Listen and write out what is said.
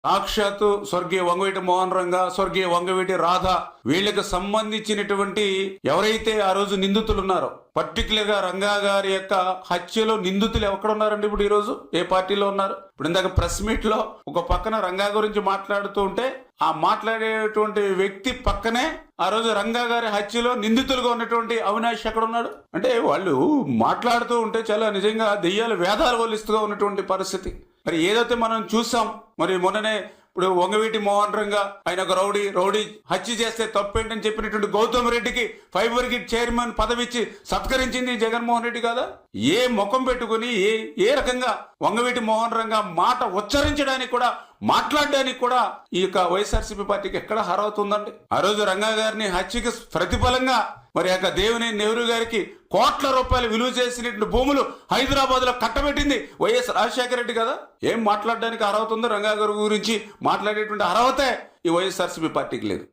సాక్షాత్తు స్వర్గీయ వంగవీటి మోహన్ రంగా, స్వర్గీయ వంగవీటి రాధ, వీళ్ళకి సంబంధించినటువంటి ఎవరైతే ఆ రోజు నిందితులు ఉన్నారో, పర్టికులర్ గా రంగా గారి యొక్క హత్యలో నిందితులు ఎక్కడ ఉన్నారండి? ఇప్పుడు ఈ రోజు ఏ పార్టీలో ఉన్నారు? ఇప్పుడు ఇందాక ప్రెస్ మీట్ లో ఒక పక్కన రంగా గురించి మాట్లాడుతూ ఉంటే, ఆ మాట్లాడేటువంటి వ్యక్తి పక్కనే ఆ రోజు రంగా గారి హత్యలో నిందితులుగా ఉన్నటువంటి అవినాష్ ఎక్కడ ఉన్నాడు? అంటే వాళ్ళు మాట్లాడుతూ ఉంటే చాలా నిజంగా దెయ్యాలు వేదాలు వల్లిస్తుగా ఉన్నటువంటి పరిస్థితి. మరి ఏదైతే మనం చూసాం, మరి మొన్ననే ఇప్పుడు వంగవీటి మోహన్ రంగా ఆయన ఒక రౌడీ హత్య చేస్తే తప్పేంటని చెప్పినటువంటి గౌతమ్ రెడ్డికి ఫైబర్ గిట్ చైర్మన్ పదవి ఇచ్చి సత్కరించింది జగన్మోహన్ రెడ్డి కాదా? ఏ ముఖం పెట్టుకుని ఏ రకంగా వంగవీటి మోహన్ రంగా మాట ఉచ్చరించడానికి కూడా, మాట్లాడడానికి కూడా ఈ యొక్క వైఎస్ఆర్సీపీ పార్టీకి ఎక్కడ హరవుతుందండి? ఆ రోజు రంగా గారిని హత్యకి ప్రతిఫలంగా మరి యొక్క దేవిని నెహ్రూ గారికి కోట్ల రూపాయలు విలువ చేసినటువంటి భూములు హైదరాబాద్ లో కట్టబెట్టింది వైఎస్ రాజశేఖర రెడ్డి కదా. ఏం మాట్లాడడానికి అర్హత ఉందో రంగా గారి గురించి మాట్లాడేటువంటి అర్హతే ఈ వైఎస్ఆర్సీపీ పార్టీకి లేదు.